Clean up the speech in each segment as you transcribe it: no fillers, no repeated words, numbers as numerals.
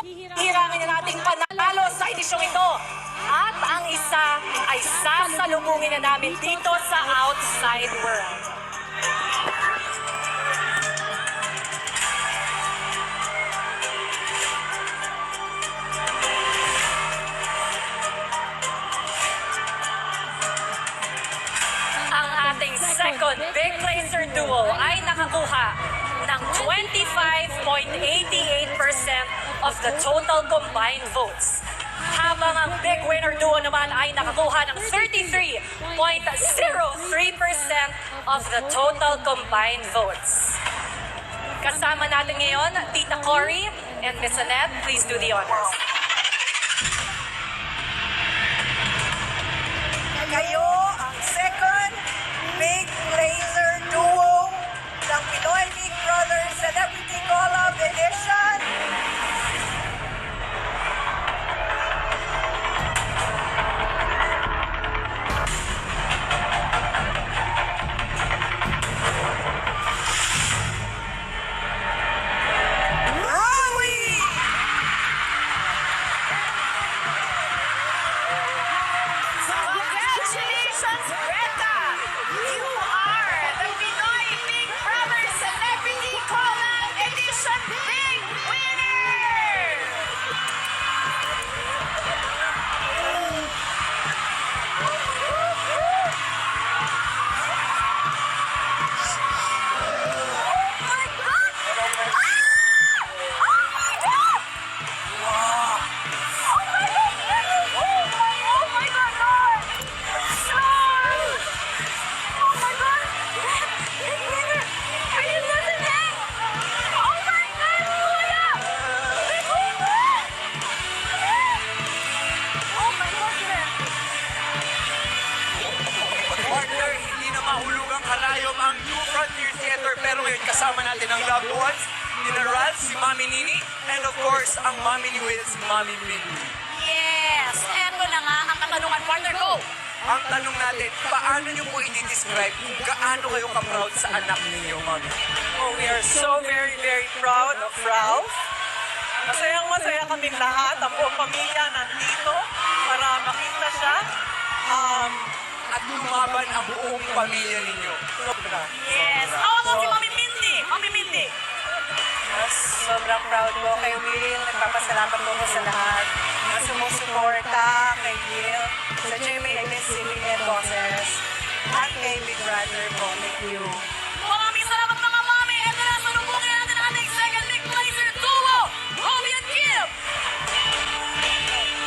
Hirangin na nating panalo sa edisyong ito. At ang isa ay sasalubungin na namin dito sa outside world. Ang ating second big placer duo ay nakakuha ng 25.88% of the total combined votes. Habang ang big winner duo naman ay nakakuha ng 33.03% of the total combined votes. Kasama natin ngayon, Tita Cory and Miss Annette. Please do the honors. Kayo ang second big laser duo ng Pinoy Big Brother Celebrity Collab Edition. Congratulations, Greta! You are the Pinoy Big Brother Celebrity Collab Edition Big Winner! Partner, hindi na mahulugang karayom ang New Frontier Theater, pero ngayon kasama natin ang loved ones, ni Ralph, si Mami Nini, and of course, ang Mami ni Will, si Mami Mindy. Yes! Eto na nga ang katanungan, partner ko. Ang tanong natin, paano nyo po i-describe kung gaano kayo ka-proud sa anak ninyo, Mami? Oh, we are so very, very proud of Ralph. Masayang-masaya kaming lahat. Ang buong pamilya nandito para makita siya. At lumaban ang buong pamilya ninyo. Sobra. Yes! Awa mo si Mami Mindy! Mami Mindy! Yes, sobrang proud ko kay Will. Nagpapasalamat ko sa lahat na sumusuporta kay Will, sa GMA Civilian Bosses, at kay Big Brother po. Thank you. Maraming salamat mga mami! Ito na, salubungin natin ang ating second big placer duo, Romy and Kim!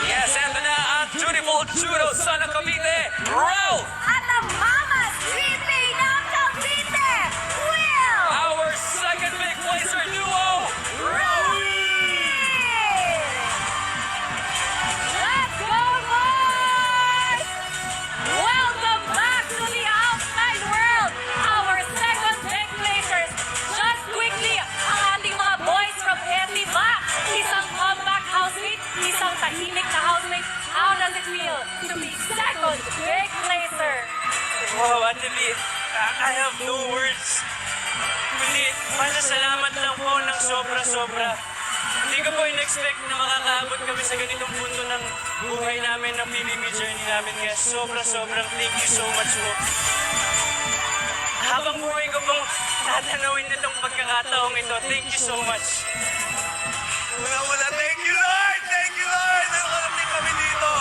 Yes, eto na ang beautiful judo son ng Cavite, Ralph! At ang Mama's GP ng Cavite, Will! Our second big placer duo, Let's go, boys! Welcome back to the outside world, our second big placers. Just quickly, ang ating mga boys from Etiva, isang compact housemate, isang tahimik na housemate. How does it feel to be second big placer? Wow, Anjali, I have no words. Kundi, pasasalamat lang po ng sobra-sobra. Hindi ko po in-expect na makakaabot kami sa ganitong punto ng buhay namin, ng PBB journey namin. Kaya sobrang thank you so much po. Habang buhay ko pong tatanawin nitong pagkakataong ito, thank you so much. Wala. Thank you, Lord! Thank you, Lord! Nakarating kami dito.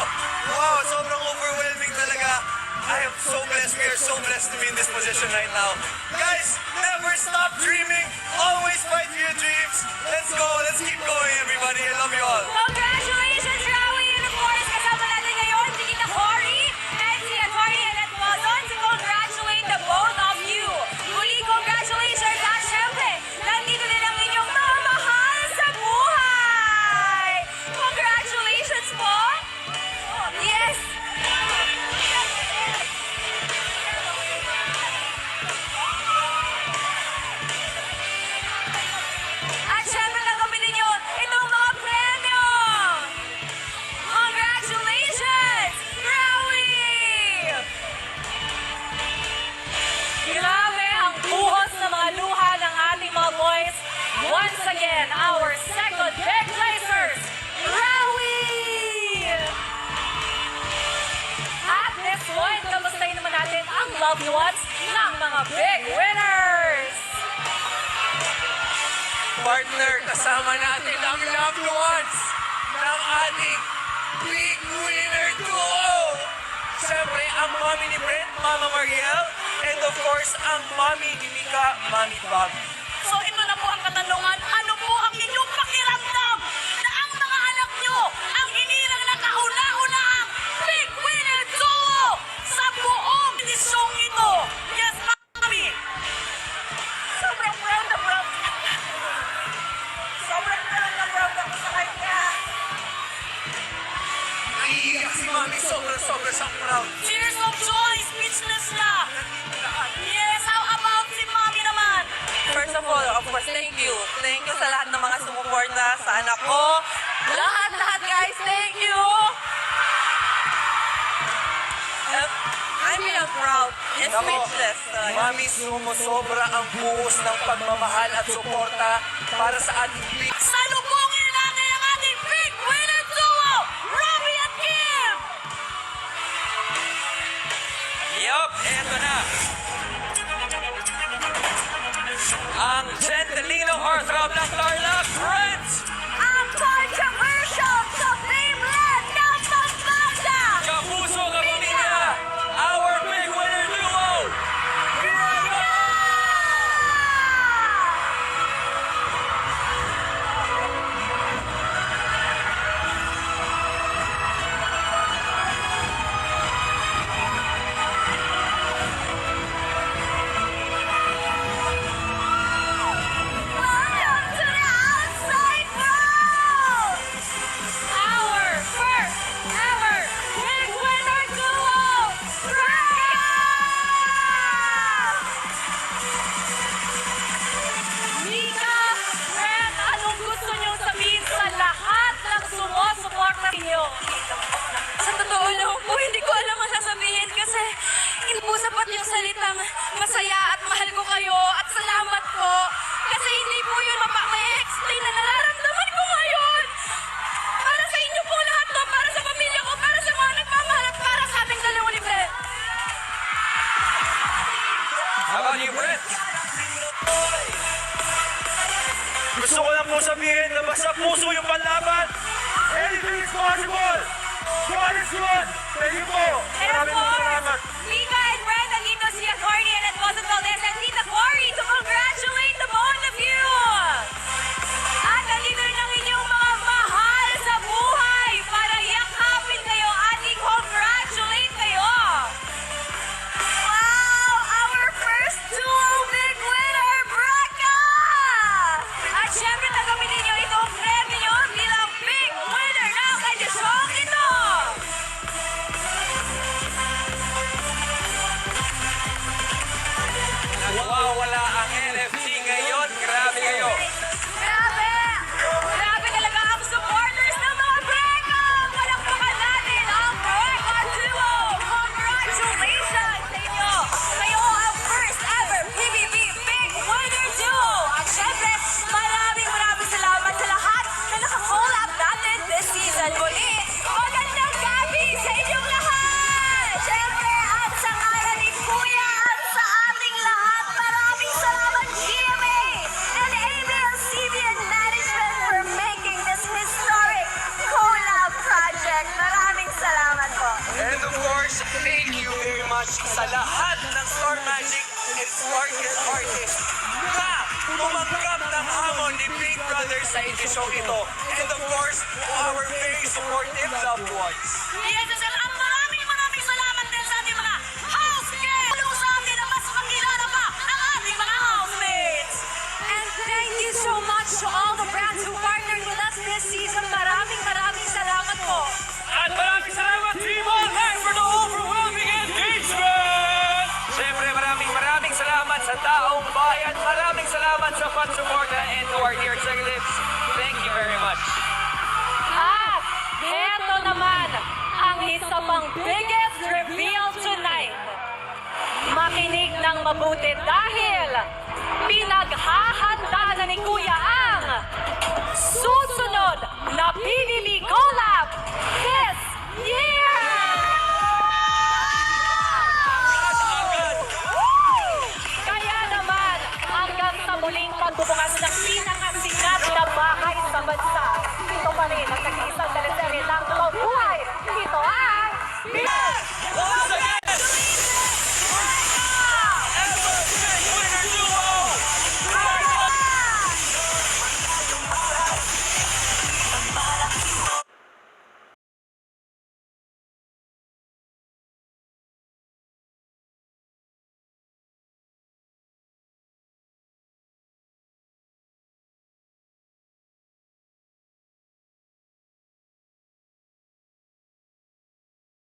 Wow, sobrang overwhelming talaga. I am so blessed. We are so blessed to be in this position right now. Guys, never stop dreaming. Always fight for your dreams. Let's go. Let's keep going, everybody. I love you all. Congratulations, Rawi! And of course, kasama natin ngayon si Tita Cory and si Atty. Annette Wazon to congratulate the both of you. Muli, congratulations! At syempre, nandito din ang inyong mga mahal sa buhay! Congratulations po! Yes! At syempre, tanggapin ninyo itong mga premyo! loved ones ng mga big winners! Partner, kasama natin ang loved ones ng ating Big Winner Duo! Siyempre, ang mommy ni Brent, Mama Mariel, and of course, ang mommy ni Mika, Mami Bob. So ito na po ang katanungan, ano po ang inyong pakiramdam na ang mga anak nyo ang inilang na kauna-unahang Big Winner Duo sa buong edisyong ito? Yes, Mami! Sobrang proud na proud. Sobrang proud na proud ako sa kanya. Naiiyak si Mami, sobrang siyang proud. Tears of joy, speechless na! Yes, how about si Mami naman? First of all, of course, thank you. Thank you sa lahat ng mga sumuporta sa anak ko. Lahat, guys, thank you! I'm real proud and speechless. Mami, sumusobra ang buhos ng pagmamahal at suporta para sa ating Big. Salubungin natin ang ating Big Winner Duo, Robbie at Kim! Yup, eto na. Ang Gentilino Heartthrob ng Tarlac, Brent! Ang controversial sa Dreamland ng Pampanga! Kapuso ka pamilya! Our Big Winner Duo! Welcome to the outside world! Our first ever Big Winner Duo, Freya! Mika, Brent, anong gusto niyong sabihin sa lahat ng sumusuporta niyo? Sa totoo lang po, hindi ko alam ang sasabihin kasi hindi po sapat yung salitang masaya at mahal ko kayo at salamat po. Kasi hindi po yun may-explain na nararamdaman ko ngayon. Para sa inyo po lahat to, para sa pamilya ko, para sa mga nagmamahal at para sa aming dalawa ni Brent. How about you, Brent? Gusto ko lang po sabihin na basta puso yung panlaban. Anything is possible! God is good! Thank you po! And of Maraming course, salamat! Mika and Brent, nandito si Atty. and Edwin Valdez and Tita Cory to congratulate the both of you! At nandito rin ang inyong mga mahal sa buhay para yakapin kayo at i-congratulate kayo! Wow! Our first duo big winner, Braca! At syempre, tagamin ninyo itong premyo bilang big winner ng edisyong ito! Nawawala ang NFT ngayon. Grabe kayo. Grabe! Grabe talaga ang supporters ng mga Braca! Palakpakan natin ang Braca Duo! Congratulations sa inyo! Kayo ang first ever PBB Big Winner Duo! At syempre, maraming salamat sa lahat na nakakolab natin this season. Muli, magandang gabi sa inyong lahat! Syempre, at sa ngalan ni Kuya at sa ating lahat, maraming salamat GMA and ABS-CBN Management for making this historic collab project. Maraming salamat po. And of course, thank you very much sa lahat ng Star Magic and Sparkle artists na tumanggap ng hamon ni Big Brother sa edisyong ito. And of course, to our very supportive loved ones. Yes, at maraming salamat din sa ating mga house guests! Tulong sa atin na mas makilala pa ang ating mga housemates! And thank you so much to all the brands who partnered with us this season. Maraming salamat po. At maraming salamat, Team Online, for the overwhelming engagement! Siyempre, maraming salamat sa taong bayan. Maraming salamat sa pagsuporta and to our dear executives. Thank you very much. At eto naman ang isa pang biggest reveal tonight. Makinig ng mabuti dahil pinaghahanda na ni Kuya ang susunod na PBB Collab this year! At agad na pinaka